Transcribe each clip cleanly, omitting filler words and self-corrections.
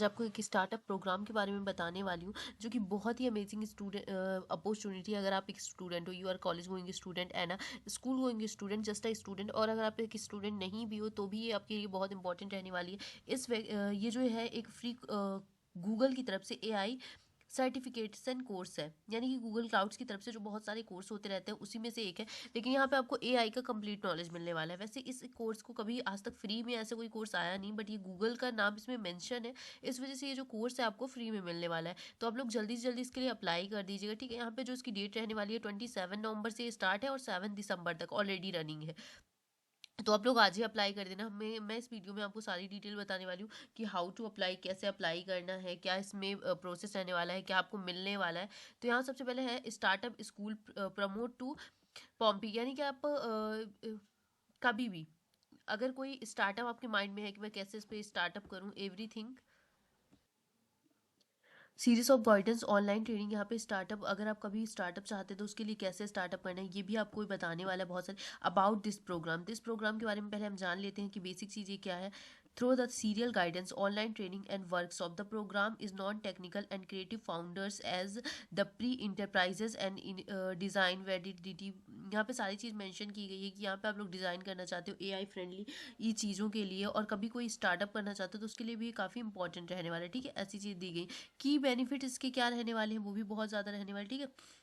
आपको एक startup programme के बारे में बताने वाली हूँ, जो कि बहुत ही अमेजिंग स्टूडेंट अपॉर्चुनिटी। अगर आप एक स्टूडेंट हो, you are college going student and school going student, just a student, और अगर आप एक स्टूडेंट नहीं भी हो तो भी ये आपके लिए बहुत इंपॉर्टेंट रहने वाली है। ये जो है एक फ्री गूगल की तरफ से एआई सर्टिफिकेशन कोर्स है, यानी कि गूगल क्लाउड्स की तरफ से जो बहुत सारे कोर्स होते रहते हैं उसी में से एक है। लेकिन यहाँ पे आपको एआई का कंप्लीट नॉलेज मिलने वाला है। वैसे इस कोर्स को कभी आज तक फ्री में ऐसा कोई कोर्स आया नहीं, बट ये गूगल का नाम इसमें मेंशन है, इस वजह से ये जो कोर्स है आपको फ्री में मिलने वाला है। तो आप लोग जल्दी से जल्दी इसके लिए अप्लाई कर दीजिएगा, ठीक है। यहाँ पे जो इसकी डेट रहने वाली है 27 नवंबर से स्टार्ट है और 7 दिसंबर तक ऑलरेडी रनिंग है। तो आप लोग आज ही अप्लाई कर देना। मैं इस वीडियो में आपको सारी डिटेल बताने वाली हूँ कि हाउ टू अप्लाई, कैसे अप्लाई करना है, क्या इसमें प्रोसेस रहने वाला है, क्या आपको मिलने वाला है। तो यहाँ सबसे पहले है स्टार्टअप स्कूल प्रमोट टू पॉम्पी, यानी कि आप कभी भी अगर कोई स्टार्टअप आपके माइंड में है कि मैं कैसे इस पे स्टार्टअप करूँ, everything series of guidance online training. यहाँ पे स्टार्टअप, अगर आप कभी स्टार्टअप चाहते हैं तो उसके लिए कैसे स्टार्टअप करना है ये भी आपको बताने वाला है बहुत सारे अबाउट दिस प्रोग्राम के बारे में पहले हम जान लेते हैं कि बेसिक चीज़ ये क्या है। Through the serial guidance online training and workshop the program is non technical and creative founders as the pre enterprises and design validity. यहाँ पे सारी चीज़ मेंशन की गई है कि यहाँ पे आप लोग डिज़ाइन करना चाहते हो एआई फ्रेंडली ये चीज़ों के लिए, और कभी कोई स्टार्टअप करना चाहते हो तो उसके लिए भी काफ़ी इंपॉर्टेंट रहने वाला है, ठीक है। ऐसी चीज़ दी गई। की बेनिफिट इसके क्या रहने वाले हैं वो भी बहुत ज़्यादा रहने वाले, ठीक है।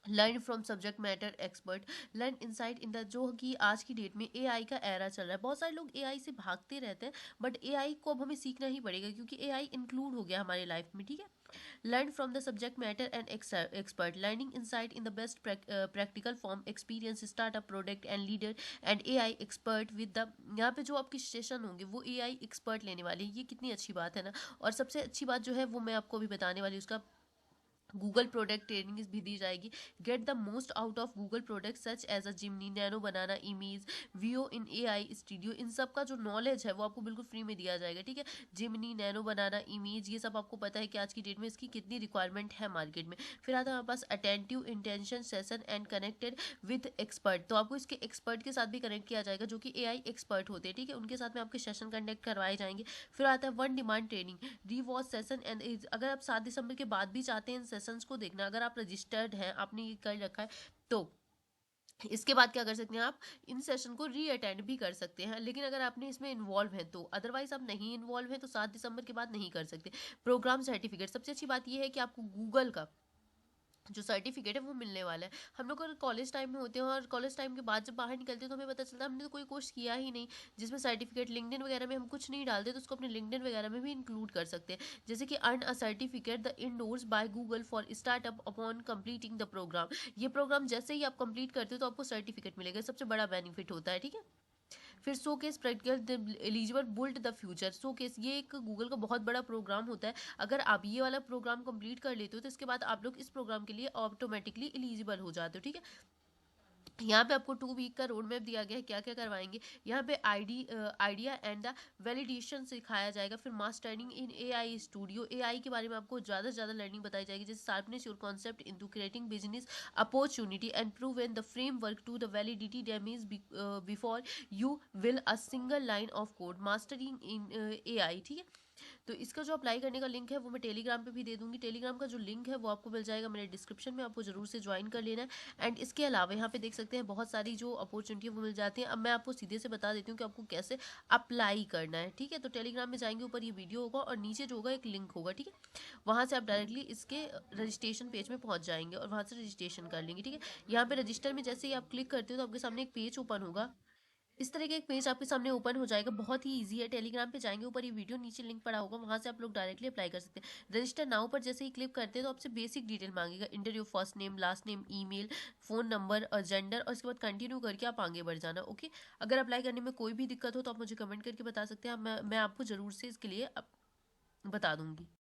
Learn from subject matter expert, learn insight in the, जो कि आज की डेट में एआई का एरा चल रहा है। बहुत सारे लोग एआई से भागते रहते हैं, बट एआई को अब हमें सीखना ही पड़ेगा क्योंकि एआई इंक्लूड हो गया हमारी लाइफ में, ठीक है। Learn from the subject matter and expert, learning insight in the best practical form experience startup product and leader and AI expert with the, यहाँ पे जो आपके सेशन होंगे वो एआई एक्सपर्ट लेने वाले हैं। ये कितनी अच्छी बात है ना। और सबसे अच्छी बात जो है वो मैं आपको अभी बताने वाली हूँ, उसका गूगल प्रोडक्ट ट्रेनिंग भी दी जाएगी। Get the most out of Google product such as a Gemini, nano banana, image, Veo in AI studio, इन सब का जो नॉलेज है वो आपको बिल्कुल फ्री में दिया जाएगा, ठीक है। जिमनी, नैनो बनाना, इमेज, ये सब आपको पता है कि आज की डेट में इसकी कितनी रिक्वायरमेंट है मार्केट में। फिर आता है हमारे पास attentive intention session and connected with expert, तो आपको इसके एक्सपर्ट के साथ भी कनेक्ट किया जाएगा जो कि एआई एक्सपर्ट होते हैं, ठीक है। उनके साथ में आपके सेशन कंडक्ट करवाए जाएंगे। फिर आता है on demand training, rewatch session and edge, अगर आप 7 दिसंबर के बाद भी चाहते हैं इन सेशंस को देखना, अगर आप रजिस्टर्ड हैं, आपने ये कर रखा है, तो इसके बाद क्या कर सकते हैं, आप इन सेशन को री अटेंड भी कर सकते हैं। लेकिन अगर आपने इसमें इन्वॉल्व हैं तो, अदरवाइज आप नहीं इन्वॉल्व हैं तो 7 दिसंबर के बाद नहीं कर सकते। प्रोग्राम सर्टिफिकेट, सबसे अच्छी बात यह है कि आपको गूगल का जो सर्टिफिकेट है वो मिलने वाला है। हम लोग अगर कॉलेज टाइम में होते हैं और कॉलेज टाइम के बाद जब बाहर निकलते हैं तो हमें पता चलता है हमने तो कोई कोर्स किया ही नहीं जिसमें सर्टिफिकेट, लिंक्डइन वगैरह में हम कुछ नहीं डालते तो उसको अपने लिंक्डइन वगैरह में भी इंक्लूड कर सकते हैं। जैसे कि earn a certificate the endorse by Google for startup upon completing the program, ये प्रोग्राम जैसे ही आप कंप्लीट करते हो तो आपको सर्टिफिकेट मिलेगा, सबसे बड़ा बेनिफिट होता है, ठीक है। फिर show case practical eligible built the future, show case ये एक गूगल का बहुत बड़ा प्रोग्राम होता है। अगर आप ये वाला प्रोग्राम कंप्लीट कर लेते हो तो इसके बाद आप लोग इस प्रोग्राम के लिए ऑटोमेटिकली एलिजिबल हो जाते हो, ठीक है। यहाँ पे आपको 2 वीक का रोड मैप दिया गया है क्या क्या करवाएंगे। यहाँ पे आइडिया एंड द वैलिडेशन सिखाया जाएगा। फिर mastering in AI studio, AI के बारे में आपको ज़्यादा से ज़्यादा लर्निंग बताई जाएगी, जैसे sharpness your concept into creating business opportunity and prove in the framework to the validity damage before you will a single line of code, mastering in AI, ठीक है। तो इसका जो अप्लाई करने का लिंक है वो मैं टेलीग्राम पे भी दे दूंगी। टेलीग्राम का जो लिंक है वो आपको मिल जाएगा मेरे डिस्क्रिप्शन में, आपको जरूर से ज्वाइन कर लेना है। एंड इसके अलावा यहाँ पे देख सकते हैं बहुत सारी जो अपॉर्चुनिटी है वो मिल जाती है। अब मैं आपको सीधे से बता देती हूँ कि आपको कैसे अप्लाई करना है, ठीक है। तो टेलीग्राम में जाएंगे, ऊपर ये वीडियो होगा और नीचे जो होगा एक लिंक होगा, ठीक है। वहाँ से आप डायरेक्टली इसके रजिस्ट्रेशन पेज में पहुँच जाएंगे और वहाँ से रजिस्ट्रेशन कर लेंगे, ठीक है। यहाँ पे रजिस्टर में जैसे ही आप क्लिक करते हो तो आपके सामने एक पेज ओपन होगा। इस तरह का एक पेज आपके सामने ओपन हो जाएगा, बहुत ही इजी है। टेलीग्राम पे जाएंगे, ऊपर ये वीडियो नीचे लिंक पड़ा होगा, वहां से आप लोग डायरेक्टली अप्लाई कर सकते हैं। रजिस्टर नाउ पर जैसे ही क्लिक करते हैं तो आपसे बेसिक डिटेल मांगेगा, inter your first name, last name, email, phone number और जेंडर, और इसके बाद कंटिन्यू करके आप आगे बढ़ जाना, ओके। अगर अप्लाई करने में कोई भी दिक्कत हो तो आप मुझे कमेंट करके बता सकते हैं, मैं आपको ज़रूर से इसके लिए बता दूंगी।